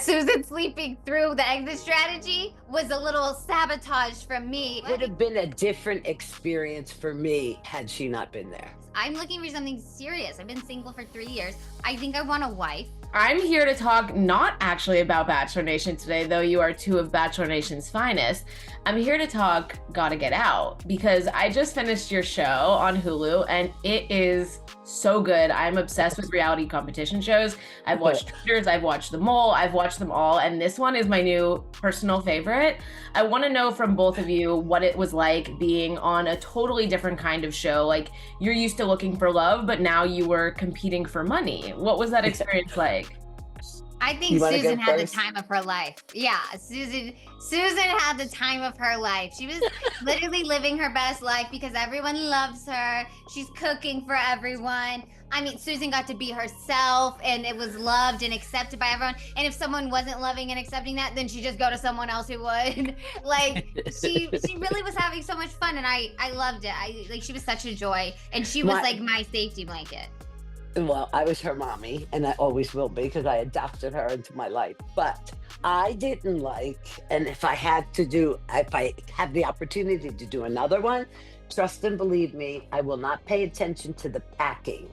Susan sleeping through the exit strategy was a little sabotage from me. It would have been a different experience for me had she not been there. I'm looking for something serious. I've been single for 3 years. I think I want a wife. I'm here to talk not actually about Bachelor Nation today, though you are two of Bachelor Nation's finest. I'm here to talk Gotta Get Out because I just finished your show on Hulu and it is so good. I'm obsessed with reality competition shows. I've watched Traitors, I've watched The Mole, I've watched them all, and this one is my new personal favorite. I want to know from both of you what it was like being on a totally different kind of show. Like, you're used to looking for love, but now you were competing for money. What was that experience like? I think Susan had the time of her life. Yeah, Susan had the time of her life. She was literally living her best life because everyone loves her. She's cooking for everyone. I mean, Susan got to be herself and it was loved and accepted by everyone. And if someone wasn't loving and accepting that, then she'd just go to someone else who would. Like, she really was having so much fun and I loved it. She was such a joy and she was like my safety blanket. Well, I was her mommy, and I always will be because I adopted her into my life. But I didn't like, and if I have the opportunity to do another one, trust and believe me, I will not pay attention to the packing.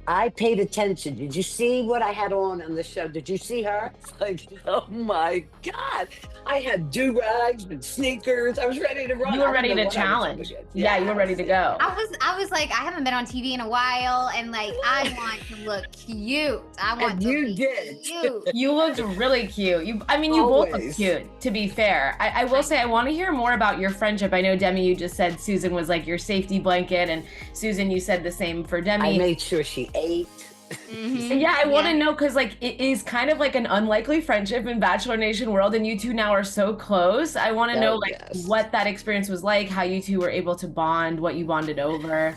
I paid attention. Did you see what I had on the show? Did you see her? It's like, oh my God. I had do-rags and sneakers. I was ready to run. You were ready to challenge. Yeah, you were ready to go. I was like, I haven't been on TV in a while, and like, I want to look cute. Cute. You looked really cute. You both look cute, to be fair. I will say, I want to hear more about your friendship. I know, Demi, you just said Susan was like your safety blanket, and Susan, you said the same for Demi. I made sure she ate. Mm-hmm. Yeah, I want to know because like it is kind of like an unlikely friendship in Bachelor Nation world, and you two now are so close. I want to know what that experience was like, how you two were able to bond, what you bonded over.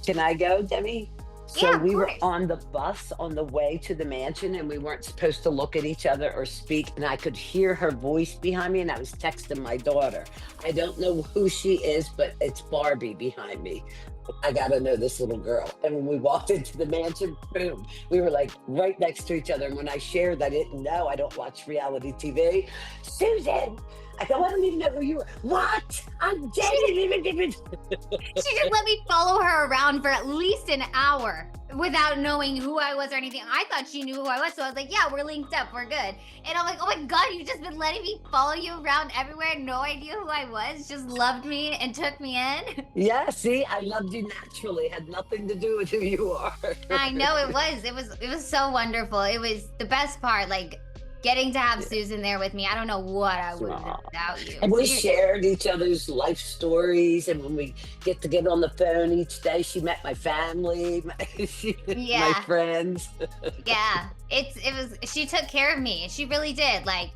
Can I go, Demi? Yeah, so we were on the bus on the way to the mansion and we weren't supposed to look at each other or speak, and I could hear her voice behind me and I was texting my daughter. I don't know who she is, but it's Barbie behind me. I gotta know this little girl. And when we walked into the mansion, boom, we were like right next to each other. And when I shared that I didn't know, I don't watch reality TV. Susan, I go, I don't even know who you are. What? I'm dating. She just let me follow her around for at least an hour without knowing who I was or anything. I thought she knew who I was, so I was like, yeah, we're linked up, we're good. And I'm like, oh my God, you've just been letting me follow you around everywhere, no idea who I was, just loved me and took me in. Yeah, see, I loved you naturally. It had nothing to do with who you are. I know it was so wonderful. It was the best part, like, getting to have Susan there with me. I don't know what I would have done without you. And we shared each other's life stories. And when we get to get on the phone each day, she met my family, my friends. Yeah, she took care of me. She really did. Like,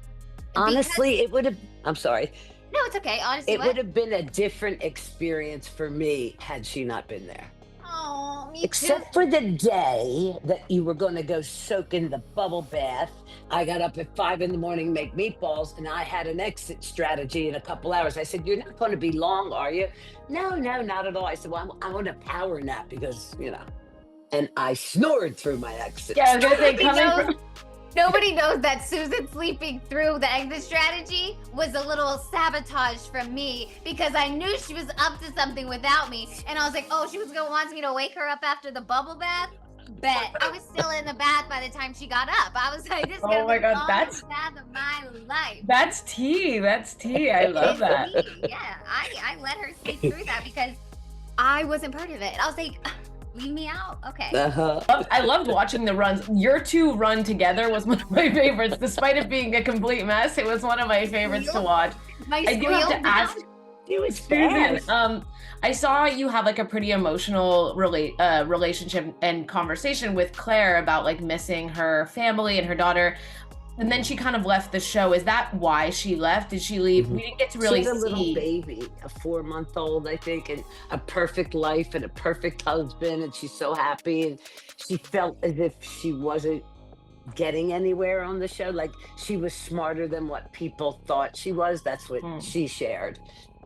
honestly, it would have, I'm sorry. No, it's okay. Honestly, it would have been a different experience for me had she not been there. Oh, me Except for the day that you were going to go soak in the bubble bath. I got up at 5 a.m, make meatballs, and I had an exit strategy in a couple hours. I said, you're not going to be long, are you? No, not at all. I said, well, I want a power nap because, and I snored through my exit. Yeah, I was going to say, nobody knows that Susan sleeping through the exit strategy was a little sabotage from me because I knew she was up to something without me. And I was like, oh, she was going to want me to wake her up after the bubble bath? Bet. I was still in the bath by the time she got up. I was like, this is going to be the longest bath of my life. That's tea. I love that. Yeah, I let her sleep through that because I wasn't part of it. I was like, leave me out? Okay. I loved watching the runs. Your two run together was one of my favorites. Despite it being a complete mess, it was one of my favorites to watch. I do have to ask, Susan, I saw you have like a pretty emotional relationship and conversation with Clare about like missing her family and her daughter. And then she kind of left the show. Is that why she left? Did she leave? Mm-hmm. We didn't get to really see. She's a little baby, a 4-month-old, I think, and a perfect life and a perfect husband. And she's so happy. And she felt as if she wasn't getting anywhere on the show. Like she was smarter than what people thought she was. That's what she shared.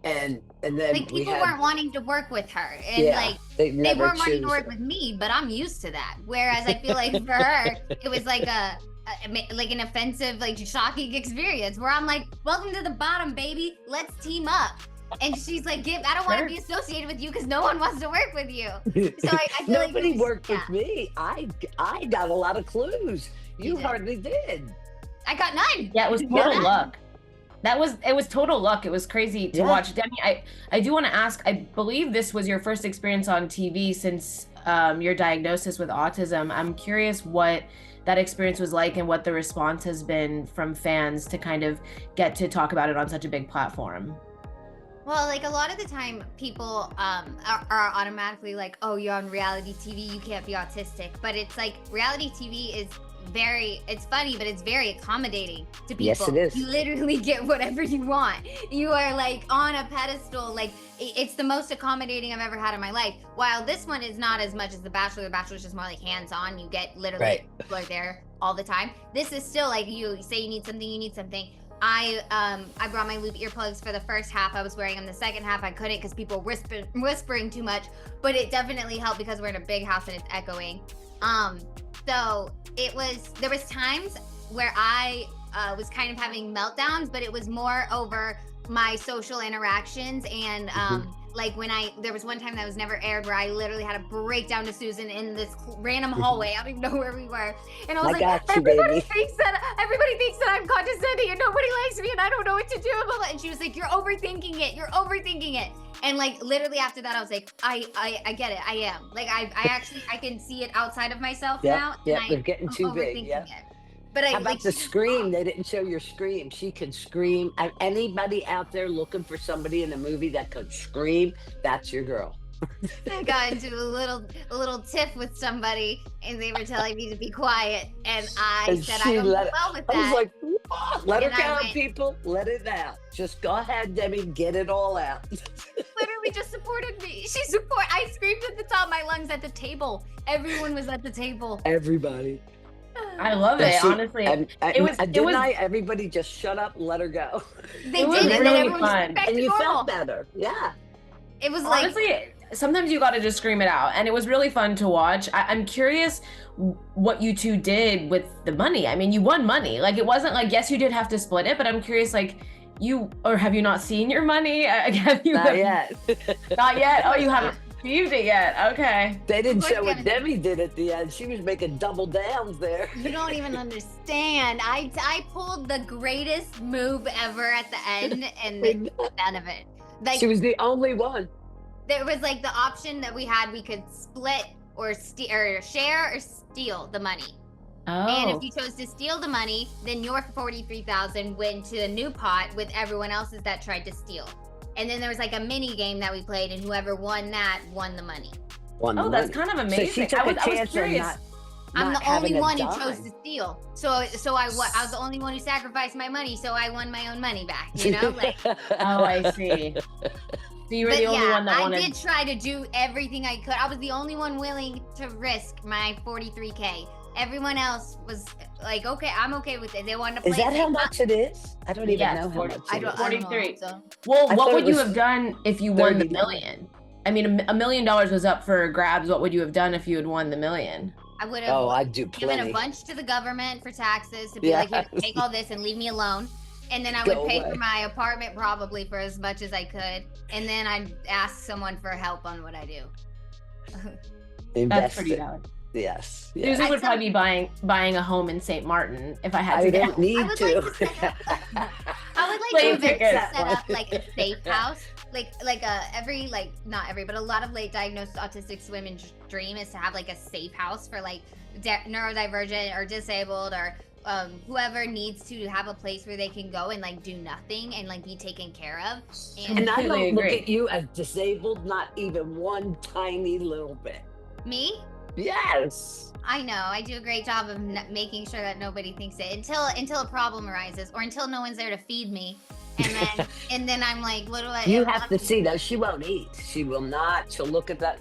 And then like people weren't wanting to work with her, and like they weren't wanting to work with me. But I'm used to that. Whereas I feel like for her, it was like like an offensive, like shocking experience where I'm like, welcome to the bottom, baby. Let's team up. And she's like, I don't want to be associated with you because no one wants to work with you. So I feel Nobody like worked with me. I got a lot of clues. You hardly did. I got none. Yeah, it was total luck. It was total luck. It was crazy to watch. Demi, I do want to ask, I believe this was your first experience on TV since your diagnosis with autism. I'm curious what that experience was like and what the response has been from fans to kind of get to talk about it on such a big platform. Well, like a lot of the time people are automatically like, oh, you're on reality TV, you can't be autistic. But it's like reality TV is it's funny, but it's very accommodating to people. Yes, it is. You literally get whatever you want. You are like on a pedestal. Like it's the most accommodating I've ever had in my life. While this one is not as much as The Bachelor. The Bachelor is just more like hands-on. You get literally people are there all the time. This is still like you say you need something, you need something. I brought my loop earplugs for the first half. I was wearing them the second half. I couldn't because people were whispering too much, but it definitely helped because we're in a big house and it's echoing. So there was times where I was kind of having meltdowns, but it was more over my social interactions and like when there was one time that was never aired where I literally had a breakdown to Susan in this random hallway. I don't even know where we were. And I was everybody thinks that I'm condescending and nobody likes me and I don't know what to do. And she was like, you're overthinking it. And like literally after that, I was like, I get it. I am. Like I can see it outside of myself now. Yeah, they're getting too big. Yeah. But how about the scream? They didn't show your scream. She could scream. Anybody out there looking for somebody in a movie that could scream, that's your girl. I got into a little tiff with somebody, and they were telling me to be quiet, and I said I don't do well with that. I was like, what? Let her go, people. Let it out. Just go ahead, Demi. Get it all out. Literally just supported me. I screamed at the top of my lungs at the table. Everyone was at the table. Everybody. I love it, honestly. Everybody just shut up and let her go. They did, and then everyone fun. And you felt better. Yeah. It was honestly, sometimes you got to just scream it out, and it was really fun to watch. I'm curious what you two did with the money. I mean, you won money. Like, it wasn't like, yes, you did have to split it, but I'm curious, like, have you not seen your money? Not yet. Not yet? Oh, you haven't received it yet. Okay. They didn't show what Demi did at the end. She was making double downs there. You don't even understand. I pulled the greatest move ever at the end, and none of it. Like, she was the only one. There was like the option that we could split or share or steal the money. Oh. And if you chose to steal the money, then your 43,000 went to a new pot with everyone else's that tried to steal. And then there was like a mini game that we played, and whoever won that won the money. That's kind of amazing. So she took a chance curious. I'm the only one who chose to steal. So I was the only one who sacrificed my money, so I won my own money back, you know? Like, oh, I see. So you were the only one that wanted... I did try to do everything I could. I was the only one willing to risk my 43K. Everyone else was like, okay, I'm okay with it. They wanted to play. Is that how much it is? I don't even know how much it is. 43. Well, what would you have done if you won the million? I mean, $1 million was up for grabs. What would you have done if you had won the million? I would have I'd do plenty. Given a bunch to the government for taxes to be like, here, take all this and leave me alone. And then I would pay for my apartment probably for as much as I could. And then I'd ask someone for help on what I do. That's pretty valid. Yes. Susan would probably be buying a home in St. Martin if I had to. I don't need to. I would like to set up like a safe house. But a lot of late diagnosed autistic women's dream is to have like a safe house for like neurodivergent or disabled or whoever needs to have a place where they can go and like do nothing and like be taken care of. And I don't look at you as disabled, not even one tiny little bit. Me? Yes. I know. I do a great job of making sure that nobody thinks it until a problem arises or until no one's there to feed me. and then I'm like, what do I? You have to see though, she won't eat. She will not. She'll look at that.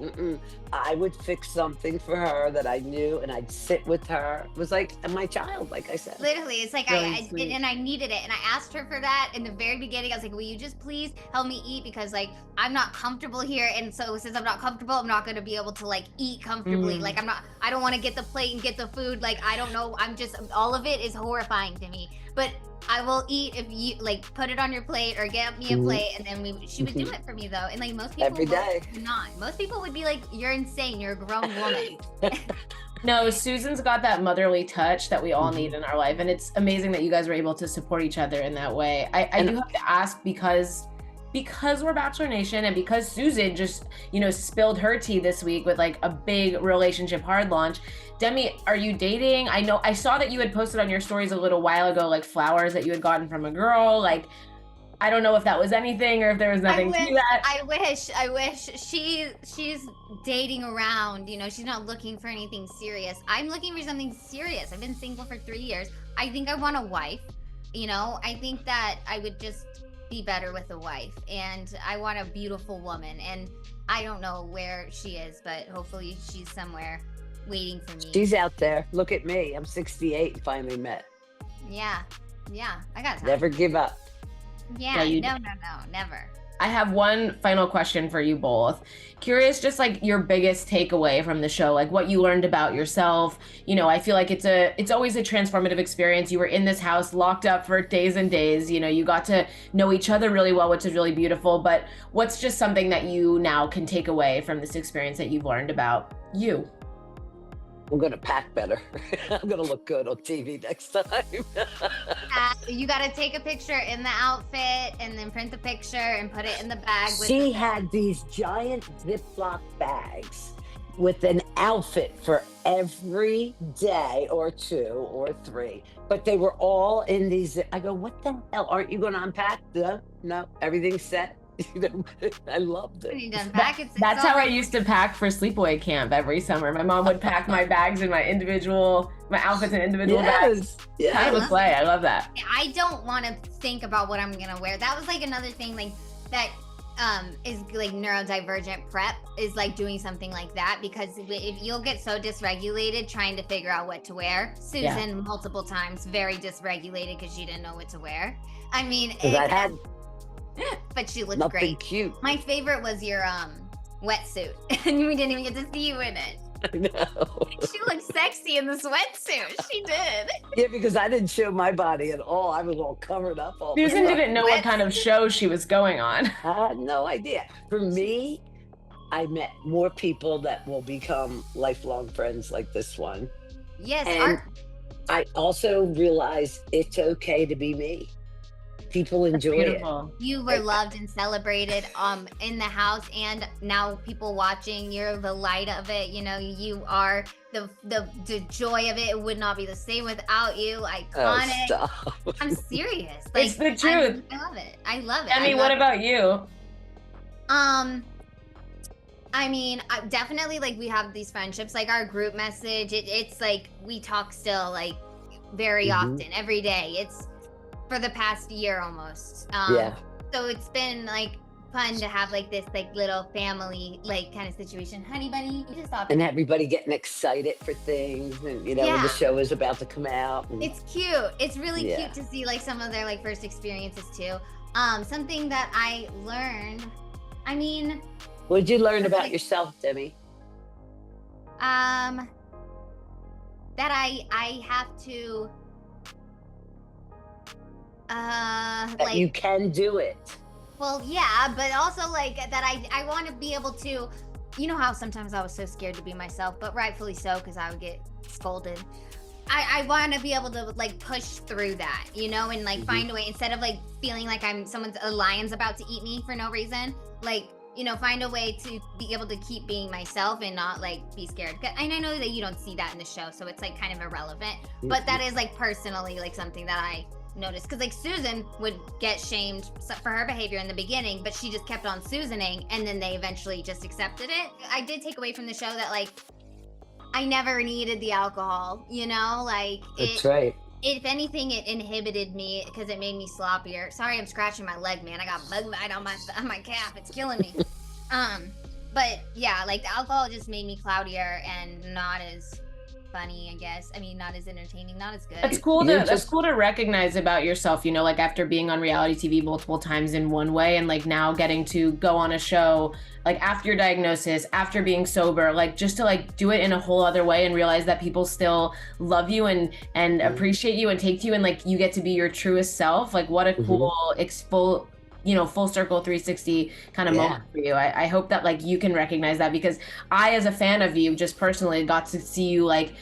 I would fix something for her that I knew, and I'd sit with her. It was like my child, like I said. Literally, it's like Really I sweet. and I needed it, and I asked her for that in the very beginning. I was like, will you just please help me eat, because like I'm not comfortable here, and so since I'm not comfortable, I'm not going to be able to like eat comfortably. Like I don't want to get the plate and get the food. Like I don't know. I'm just, all of it is horrifying to me. But I will eat if you like put it on your plate or get me a plate, and then she would do it for me though. And like most people Every day. would not. Most people would be like, "You're insane. You're a grown woman." No, Susan's got that motherly touch that we all need in our life, and it's amazing that you guys were able to support each other in that way. I do have to ask, because we're Bachelor Nation, and because Susan just, spilled her tea this week with like a big relationship hard launch. Demi, are you dating? I saw that you had posted on your stories a little while ago, like flowers that you had gotten from a girl. Like, I don't know if that was anything or if there was nothing to that. I wish she's dating around, she's not looking for anything serious. I'm looking for something serious. I've been single for 3 years. I think I want a wife. I think that I would just be better with a wife, and I want a beautiful woman, and I don't know where she is, but hopefully she's somewhere waiting for me. She's out there. Look at me. I'm 68 and finally met. Yeah, I got time. Never give up. Yeah, no, never. I have one final question for you both. Curious, just like your biggest takeaway from the show, like what you learned about yourself. I feel like it's always a transformative experience. You were in this house locked up for days and days. You got to know each other really well, which is really beautiful. But what's just something that you now can take away from this experience that you've learned about you? I'm going to pack better. I'm going to look good on TV next time. You got to take a picture in the outfit and then print the picture and put it in the bag. She had these giant Ziploc bags with an outfit for every day or 2 or 3. But they were all in these. I go, what the hell? Aren't you going to unpack? No, everything's set. I loved it. That's how I used to pack for sleepaway camp every summer. My mom would pack my bags in my outfits in individual bags. Yeah. Kind of a play. I love that. I don't want to think about what I'm gonna wear. That was like another thing, like that is like neurodivergent prep is like doing something like that, because if you'll get so dysregulated trying to figure out what to wear. Susan multiple times very dysregulated because she didn't know what to wear. I mean, but she looked great. Cute. My favorite was your wetsuit, and we didn't even get to see you in it. I know. She looked sexy in the sweatsuit. She did. Yeah, because I didn't show my body at all. I was all covered up. Susan didn't know what kind of show she was going on. I had no idea. For me, I met more people that will become lifelong friends like this one. Yes. And I also realized it's okay to be me. People enjoy it. You were loved and celebrated in the house, and now people watching, you're the light of it. You are the joy of it. It would not be the same without you. Iconic. Oh, stop. I'm serious. It's the truth. I love it. I mean, what about you? I mean, definitely, like, we have these friendships, like our group message. It's like we talk still, like, very often, every day. It's for the past year almost. So it's been like fun to have like this like little family like kind of situation. Honey bunny, you just stop. And everybody getting excited for things, and when the show is about to come out. It's cute. It's really cute to see like some of their like first experiences too. Something that I learned. I mean, what did you learn about yourself, Demi? That I have to. That you can do it. Well, yeah, but also like that I want to be able to, how sometimes I was so scared to be myself, but rightfully so, because I would get scolded. I want to be able to like push through that, and like find a way, instead of like feeling like a lion's about to eat me for no reason, like, find a way to be able to keep being myself and not like be scared. And I know that you don't see that in the show, so it's like kind of irrelevant, but that is like personally like something that I noticed, because like Susan would get shamed for her behavior in the beginning, but she just kept on Susaning, and then they eventually just accepted it. I did take away from the show that like I never needed the alcohol, like that's right. If anything, it inhibited me because it made me sloppier. Sorry, I'm scratching my leg, man. I got bug bite on my calf. It's killing me. But yeah, like the alcohol just made me cloudier and not as funny, I guess. I mean, not as entertaining, not as good. That's cool. That's cool to recognize about yourself, you know, like after being on reality TV multiple times in one way, and like now getting to go on a show, like after your diagnosis, after being sober, like just to like do it in a whole other way and realize that people still love you and appreciate you and take to you, and like you get to be your truest self. Like what a cool full circle 360 kind of moment for you. I hope that like you can recognize that, because I, as a fan of you, just personally got to see you like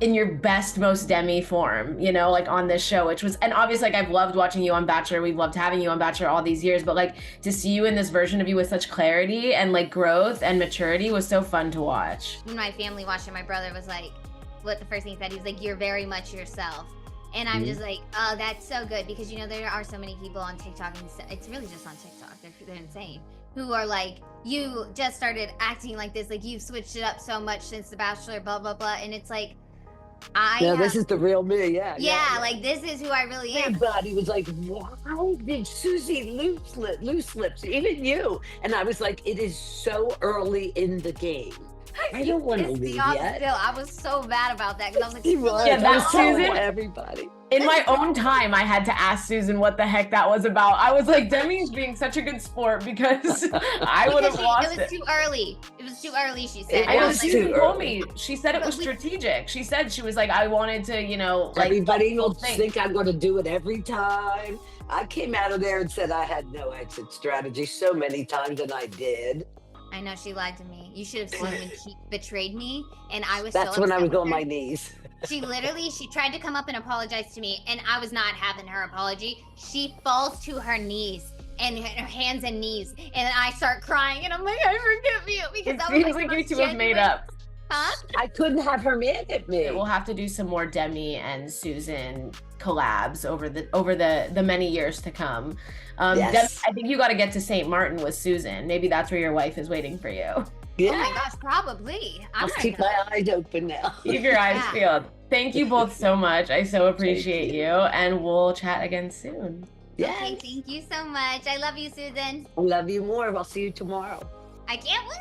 in your best, most Demi form, you know, like on this show, which was, and obviously like I've loved watching you on Bachelor. We've loved having you on Bachelor all these years, but like to see you in this version of you with such clarity and like growth and maturity was so fun to watch. When my family watched it, my brother was like, what the first thing he said, he was like, "You're very much yourself." And I'm just like, oh, that's so good, because, you know, there are so many people on TikTok, and it's really just on TikTok, they're insane, who are like, you just started acting like this, like you've switched it up so much since The Bachelor, blah, blah, blah. And it's like, this is the real me, yeah. Like this is who I really am. Everybody was like, why did Susie loose lips, even you? And I was like, it is so early in the game. I don't want to leave yet. Still, I was so bad about that, because I was like, that's Susan. Everybody. In my own time, I had to ask Susan what the heck that was about. I was like, Demi's being such a good sport, because I would have lost it. It was too early. It was too early, she said. Susan told me. She said it was strategic. She said, she was like, I wanted to, you know, like. Everybody will think I'm going to do it every time. I came out of there and said I had no exit strategy so many times, and I did. I know, she lied to me. You should have seen when she betrayed me, and I was That's so when I upset was on with her. my knees. She tried to come up and apologize to me, and I was not having her apology. She falls to her knees, and her hands and knees, and I start crying, and I'm like, I forgive you, because it I was seems like you two have made up. Huh? I couldn't have her mad at me. We'll have to do some more Demi and Susan collabs over the many years to come. Yes. Demi, I think you got to get to St. Martin with Susan. Maybe that's where your wife is waiting for you. Yeah. Oh my gosh, probably. I'll keep my eyes open now. Keep your eyes peeled. Thank you both so much. I so appreciate you, and we'll chat again soon. Yes. Okay, thank you so much. I love you, Susan. I love you more. I'll see you tomorrow. I can't wait.